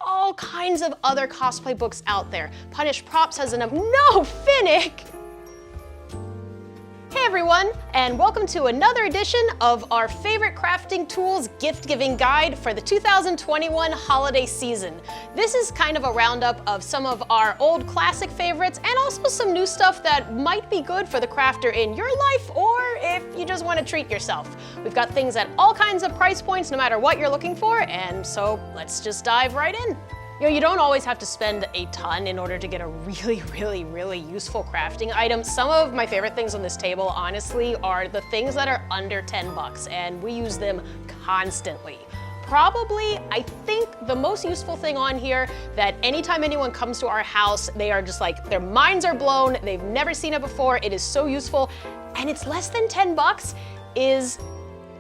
all kinds of other cosplay books out there. Punish Props has enough. No, Finnick! Hey everyone, and welcome to another edition of our favorite crafting tools gift-giving guide for the 2021 holiday season. This is kind of a roundup of some of our old classic favorites and also some new stuff that might be good for the crafter in your life or if you just want to treat yourself. We've got things at all kinds of price points no matter what you're looking for, and so let's just dive right in. You know, you don't always have to spend a ton in order to get a really useful crafting item. Some of my favorite things on this table, honestly, are the things that are under 10 bucks, and we use them constantly. Probably, I think the most useful thing on here that anytime anyone comes to our house, they are just like, their minds are blown, they've never seen it before, it is so useful, and it's less than 10 bucks, is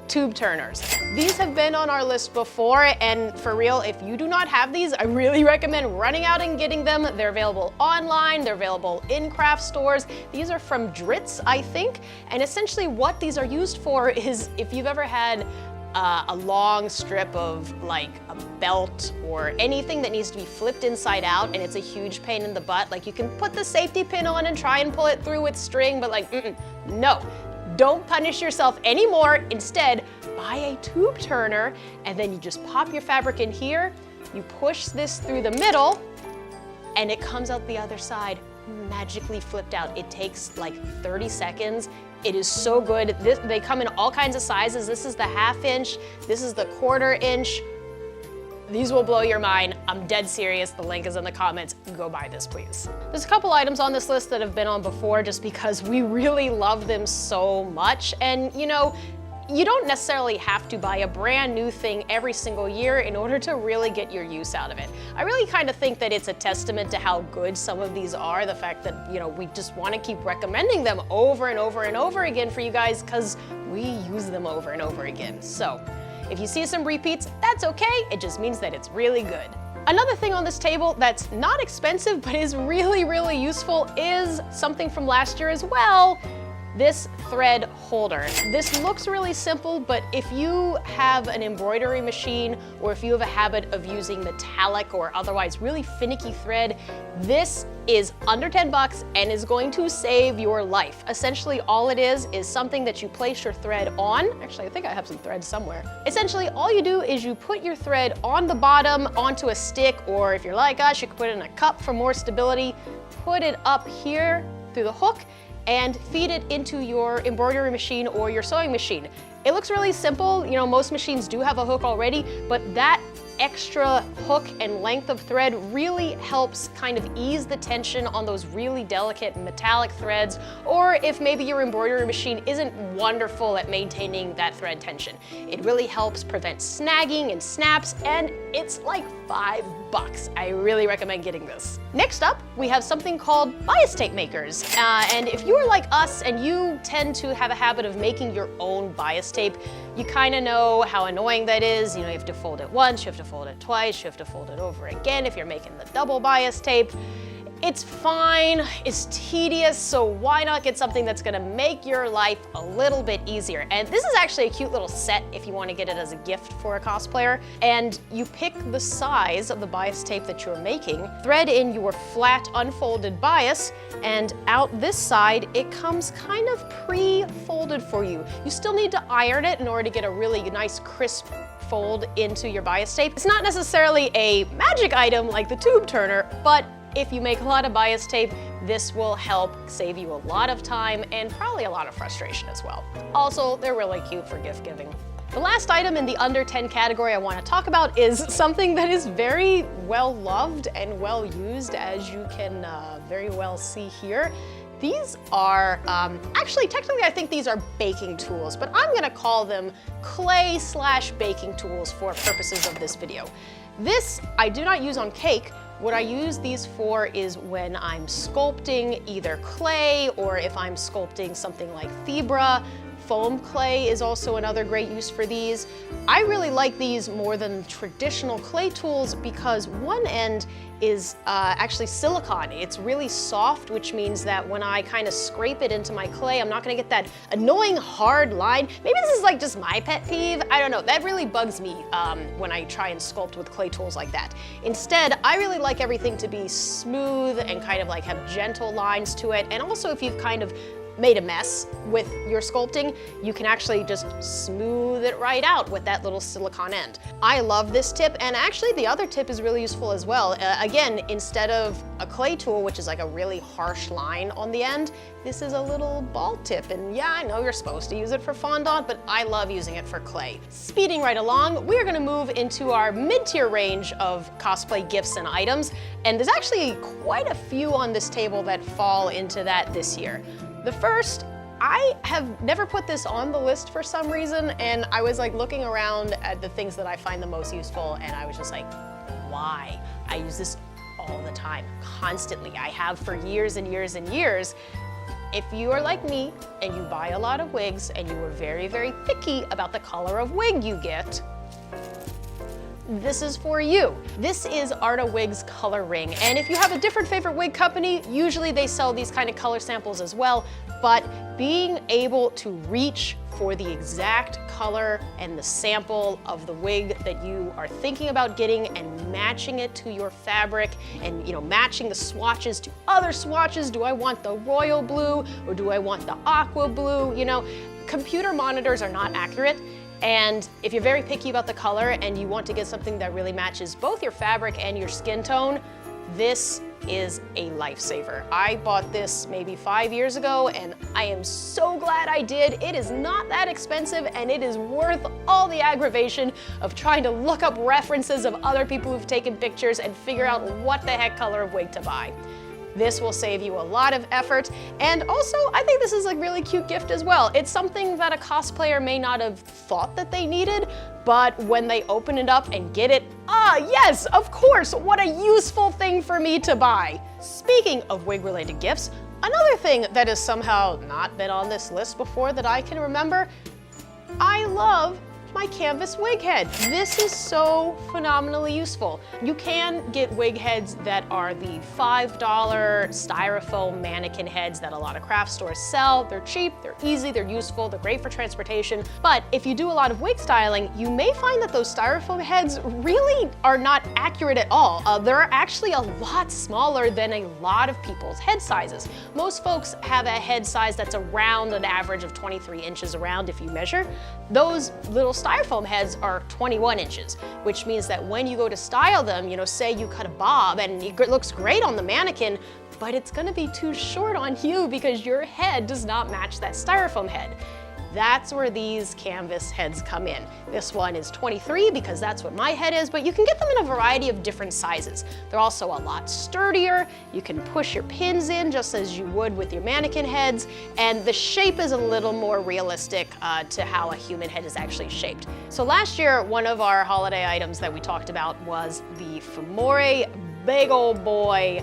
tube turners. These have been on our list before, and for real, if you do not have these, I really recommend running out and getting them. They're available online, they're available in craft stores. These are from Dritz, I think, and essentially what these are used for is if you've ever had a long strip of like a belt or anything that needs to be flipped inside out and it's a huge pain in the butt, like you can put the safety pin on and try and pull it through with string, but like, no. Don't punish yourself anymore. Instead, buy a tube turner and then you just pop your fabric in here, you push this through the middle, and it comes out the other side magically flipped out. It takes like 30 seconds. It is so good. They come in all kinds of sizes. This is the 1/2 inch, this is the 1/4 inch. These will blow your mind. I'm dead serious. The link is in the comments. Go buy this, please. There's a couple items on this list that have been on before just because we really love them so much. And you know, you don't necessarily have to buy a brand new thing every single year in order to really get your use out of it. I really kind of think that it's a testament to how good some of these are, the fact that, you know, we just want to keep recommending them over and over and over again for you guys because we use them over and over again. So if you see some repeats, that's okay. It just means that it's really good. Another thing on this table that's not expensive but is really useful is something from last year as well. This thread holder. This looks really simple, but if you have an embroidery machine or if you have a habit of using metallic or otherwise really finicky thread, this is under 10 bucks and is going to save your life. Essentially, all it is something that you place your thread on. Actually, I think I have some thread somewhere. Essentially, all you do is you put your thread on the bottom onto a stick, or if you're like us, you can put it in a cup for more stability. Put it up here through the hook and feed it into your embroidery machine or your sewing machine. It looks really simple. You know, most machines do have a hook already, but that extra hook and length of thread really helps kind of ease the tension on those really delicate metallic threads, or if maybe your embroidery machine isn't wonderful at maintaining that thread tension. It really helps prevent snagging and snaps, and it's like 5 bucks. I really recommend getting this. Next up, we have something called bias tape makers. And if you're like us and you tend to have a habit of making your own bias tape, you kind of know how annoying that is. You know, you have to fold it once, you have to fold it twice, you have to fold it over again if you're making the double bias tape. It's fine, it's tedious, so why not get something that's gonna make your life a little bit easier? And this is actually a cute little set if you want to get it as a gift for a cosplayer. And you pick the size of the bias tape that you're making, thread in your flat unfolded bias, and out this side, it comes kind of pre-folded for you. You still need to iron it in order to get a really nice crisp fold into your bias tape. It's not necessarily a magic item like the tube turner, but if you make a lot of bias tape, this will help save you a lot of time and probably a lot of frustration as well. Also, they're really cute for gift giving. The last item in the under 10 category I want to talk about is something that is very well loved and well used, as you can very well see here. These are, actually technically I think these are baking tools, but I'm gonna call them clay/baking tools for purposes of this video. This I do not use on cake. What I use these for is when I'm sculpting either clay or if I'm sculpting something like thebra Foam clay is also another great use for these. I really like these more than traditional clay tools because one end is actually silicone. It's really soft, which means that when I kind of scrape it into my clay, I'm not gonna get that annoying hard line. Maybe this is like just my pet peeve. I don't know, that really bugs me when I try and sculpt with clay tools like that. Instead, I really like everything to be smooth and kind of like have gentle lines to it. And also if you've kind of made a mess with your sculpting, you can actually just smooth it right out with that little silicone end. I love this tip, and actually the other tip is really useful as well. Again, instead of a clay tool, which is like a really harsh line on the end, this is a little ball tip, and yeah, I know you're supposed to use it for fondant, but I love using it for clay. Speeding right along, we're gonna move into our mid-tier range of cosplay gifts and items, and there's actually quite a few on this table that fall into that this year. The first, I have never put this on the list for some reason, and I was like looking around at the things that I find the most useful, and I was just like, why? I use this all the time, constantly. I have for years and years and years. If you are like me and you buy a lot of wigs and you are very, very picky about the color of wig you get, this is for you. This is Arta Wig's Color Ring, and if you have a different favorite wig company, usually they sell these kind of color samples as well, but being able to reach for the exact color and the sample of the wig that you are thinking about getting and matching it to your fabric and, you know, matching the swatches to other swatches. Do I want the royal blue or do I want the aqua blue? You know, computer monitors are not accurate. And if you're very picky about the color and you want to get something that really matches both your fabric and your skin tone, this is a lifesaver. I bought this maybe 5 years ago and I am so glad I did. It is not that expensive and it is worth all the aggravation of trying to look up references of other people who've taken pictures and figure out what the heck color of wig to buy. This will save you a lot of effort, and also I think this is a really cute gift as well. It's something that a cosplayer may not have thought that they needed, but when they open it up and get it, yes, of course, what a useful thing for me to buy. Speaking of wig-related gifts, another thing that has somehow not been on this list before that I can remember, I love my canvas wig head. This is so phenomenally useful. You can get wig heads that are the $5 styrofoam mannequin heads that a lot of craft stores sell. They're cheap, they're easy, they're useful, they're great for transportation. But if you do a lot of wig styling, you may find that those styrofoam heads really are not accurate at all. They're actually a lot smaller than a lot of people's head sizes. Most folks have a head size that's around an average of 23 inches around if you measure. Those little styrofoam heads are 21 inches, which means that when you go to style them, you know, say you cut a bob and it looks great on the mannequin, but it's gonna be too short on you because your head does not match that styrofoam head. That's where these canvas heads come in. This one is 23 because that's what my head is, but you can get them in a variety of different sizes. They're also a lot sturdier. You can push your pins in just as you would with your mannequin heads, and the shape is a little more realistic to how a human head is actually shaped. So last year, one of our holiday items that we talked about was the Famore big old boy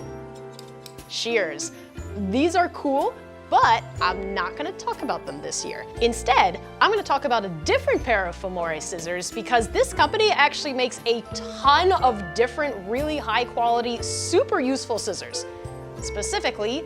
shears. These are cool, but I'm not gonna talk about them this year. Instead, I'm gonna talk about a different pair of Famore scissors because this company actually makes a ton of different, really high quality, super useful scissors. Specifically,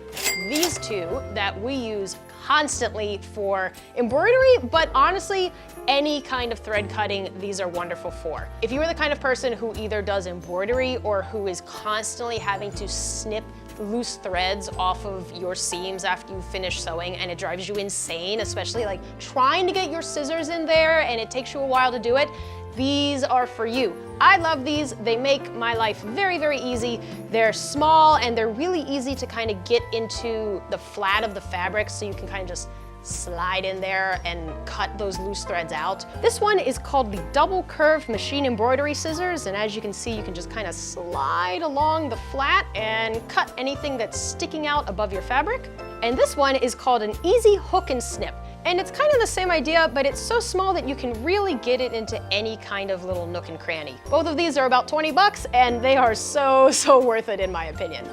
these two that we use constantly for embroidery, but honestly, any kind of thread cutting, these are wonderful for. If you are the kind of person who either does embroidery or who is constantly having to snip loose threads off of your seams after you finish sewing and it drives you insane, especially like trying to get your scissors in there and it takes you a while to do it, these are for you. I love these. They make my life very, very easy. They're small and they're really easy to kind of get into the flat of the fabric so you can kind of just slide in there and cut those loose threads out. This one is called the double curved machine embroidery scissors, and as you can see, you can just kind of slide along the flat and cut anything that's sticking out above your fabric. And this one is called an easy hook and snip. And it's kind of the same idea, but it's so small that you can really get it into any kind of little nook and cranny. Both of these are about 20 bucks and they are so worth it in my opinion.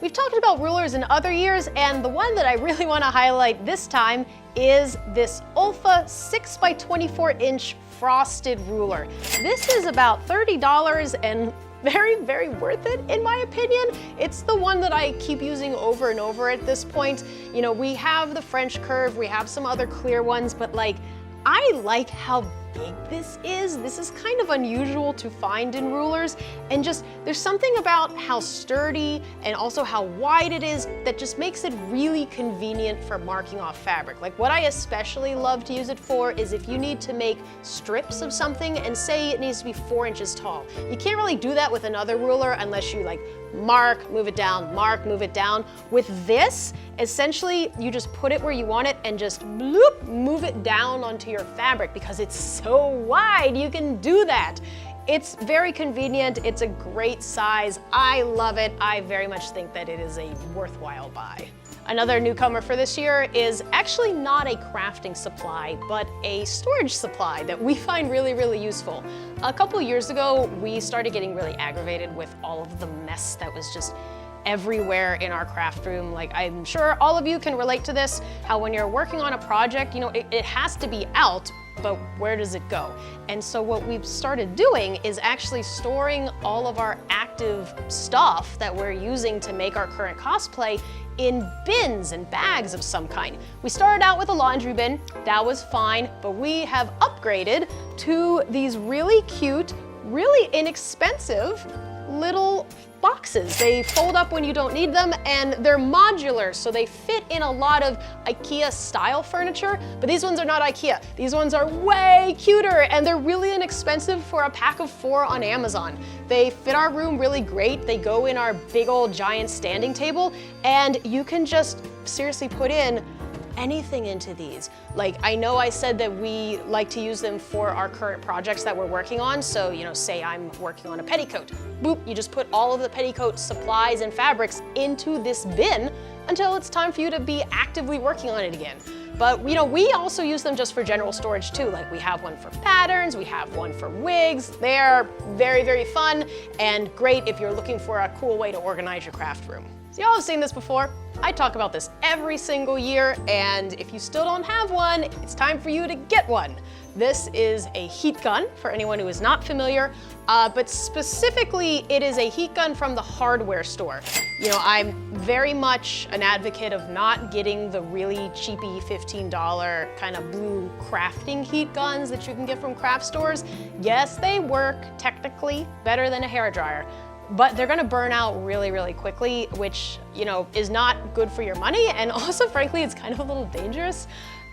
We've talked about rulers in other years, and the one that I really want to highlight this time is this Olfa 6x24" frosted ruler. This is about $30 and very, very worth it in my opinion. It's the one that I keep using over and over at this point. You know, we have the French curve, we have some other clear ones, but like, I like how big this is. This is kind of unusual to find in rulers, and just there's something about how sturdy and also how wide it is that just makes it really convenient for marking off fabric. Like what I especially love to use it for is if you need to make strips of something and say it needs to be 4 inches tall. You can't really do that with another ruler unless you like mark, move it down, mark, move it down. With this, essentially, you just put it where you want it and just bloop, move it down onto your fabric because it's so wide, you can do that. It's very convenient, it's a great size, I love it. I very much think that it is a worthwhile buy. Another newcomer for this year is actually not a crafting supply, but a storage supply that we find really, really useful. A couple years ago, we started getting really aggravated with all of the mess that was just everywhere in our craft room. Like, I'm sure all of you can relate to this, how when you're working on a project, you know, it has to be out, but where does it go? And so what we've started doing is actually storing all of our active stuff that we're using to make our current cosplay in bins and bags of some kind. We started out with a laundry bin, that was fine, but we have upgraded to these really cute, really inexpensive little boxes. They fold up when you don't need them, and they're modular, so they fit in a lot of IKEA style furniture, but these ones are not IKEA. These ones are way cuter, and they're really inexpensive for a pack of 4 on Amazon. They fit our room really great. They go in our big old giant standing table, and you can just seriously put in anything into these. Like, I know I said that we like to use them for our current projects that we're working on. So, you know, say I'm working on a petticoat. Boop, you just put all of the petticoat supplies and fabrics into this bin until it's time for you to be actively working on it again. But, you know, we also use them just for general storage too. Like, we have one for patterns, we have one for wigs. They're very, very fun and great if you're looking for a cool way to organize your craft room. So y'all have seen this before. I talk about this every single year, and if you still don't have one, it's time for you to get one. This is a heat gun, for anyone who is not familiar, but specifically it is a heat gun from the hardware store. You know, I'm very much an advocate of not getting the really cheapy $15 kind of blue crafting heat guns that you can get from craft stores. Yes, they work technically better than a hairdryer, but they're gonna burn out really, really quickly, which, you know, is not good for your money, and also, frankly, it's kind of a little dangerous.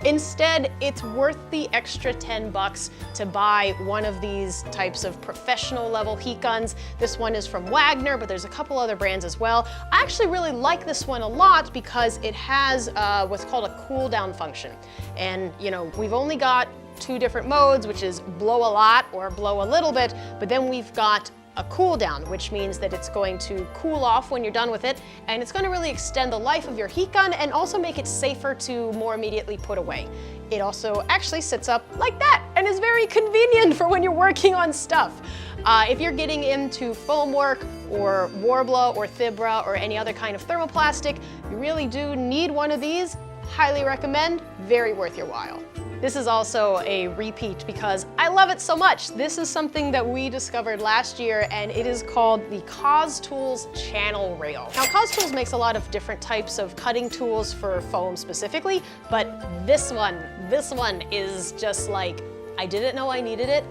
Instead, it's worth the extra 10 bucks to buy one of these types of professional level heat guns. This one is from Wagner, but there's a couple other brands as well. I actually really like this one a lot because it has what's called a cool down function. And, you know, we've only got 2 different modes, which is blow a lot or blow a little bit, but then we've got a cool down, which means that it's going to cool off when you're done with it, and it's going to really extend the life of your heat gun and also make it safer to more immediately put away. It also actually sits up like that and is very convenient for when you're working on stuff. If you're getting into foam work or Warbla or Thibra or any other kind of thermoplastic, you really do need one of these. Highly recommend, very worth your while. This is also a repeat because I love it so much. This is something that we discovered last year, and it is called the CosTools Channel Rail. Now, CosTools makes a lot of different types of cutting tools for foam specifically, but this one is just like, I didn't know I needed it,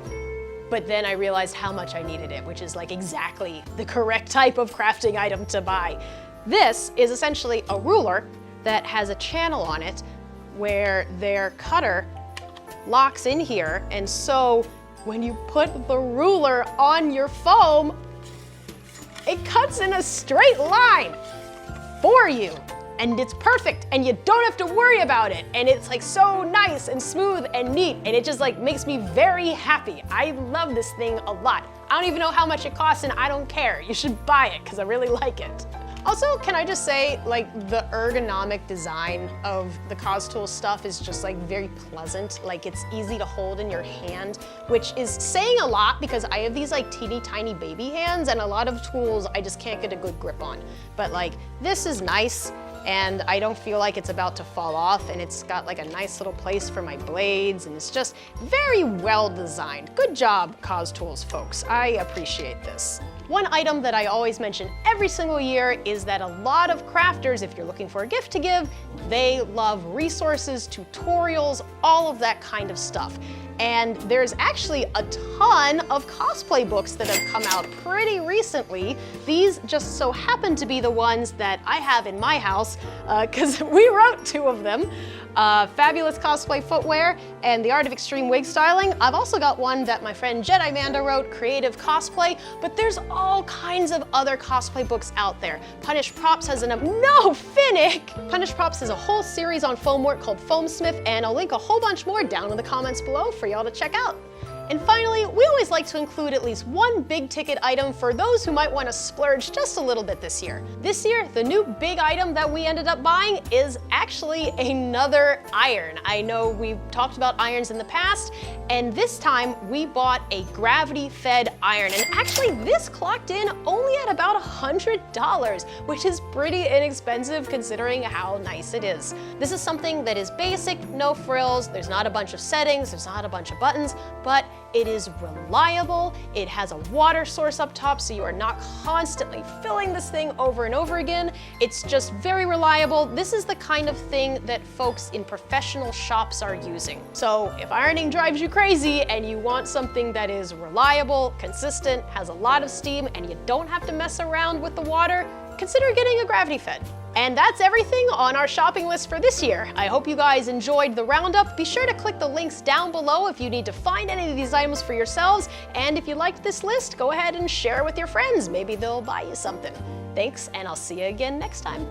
but then I realized how much I needed it, which is like exactly the correct type of crafting item to buy. This is essentially a ruler that has a channel on it where their cutter locks in here, and so when you put the ruler on your foam, it cuts in a straight line for you, and it's perfect, and you don't have to worry about it, and it's like so nice and smooth and neat, and it just like makes me very happy. I love this thing a lot. I don't even know how much it costs, and I don't care. You should buy it because I really like it. Also, can I just say, like, the ergonomic design of the CosTools stuff is just like very pleasant. Like, it's easy to hold in your hand, which is saying a lot because I have these like teeny tiny baby hands and a lot of tools I just can't get a good grip on. But like, this is nice and I don't feel like it's about to fall off, and it's got like a nice little place for my blades, and it's just very well designed. Good job, CosTools folks. I appreciate this. One item that I always mention every single year is that a lot of crafters, if you're looking for a gift to give, they love resources, tutorials, all of that kind of stuff. And there's actually a ton of cosplay books that have come out pretty recently. These just so happen to be the ones that I have in my house, because we wrote 2 of them. Fabulous Cosplay Footwear and The Art of Extreme Wig Styling. I've also got one that my friend Jedi Manda wrote, Creative Cosplay, but there's all kinds of other cosplay books out there. Punished Props has Punished Props has a whole series on foam work called Foamsmith, and I'll link a whole bunch more down in the comments below for y'all to check out. And finally, we always like to include at least one big ticket item for those who might want to splurge just a little bit this year. This year, the new big item that we ended up buying is actually another iron. I know we've talked about irons in the past, and this time we bought a gravity-fed iron. And actually, this clocked in only at about $100, which is pretty inexpensive considering how nice it is. This is something that is basic, no frills, there's not a bunch of settings, there's not a bunch of buttons, but it is reliable. It has a water source up top, so you are not constantly filling this thing over and over again. It's just very reliable. This is the kind of thing that folks in professional shops are using. So if ironing drives you crazy and you want something that is reliable, consistent, has a lot of steam, and you don't have to mess around with the water, consider getting a gravity fed. And that's everything on our shopping list for this year. I hope you guys enjoyed the roundup. Be sure to click the links down below if you need to find any of these items for yourselves. And if you liked this list, go ahead and share it with your friends. Maybe they'll buy you something. Thanks, and I'll see you again next time.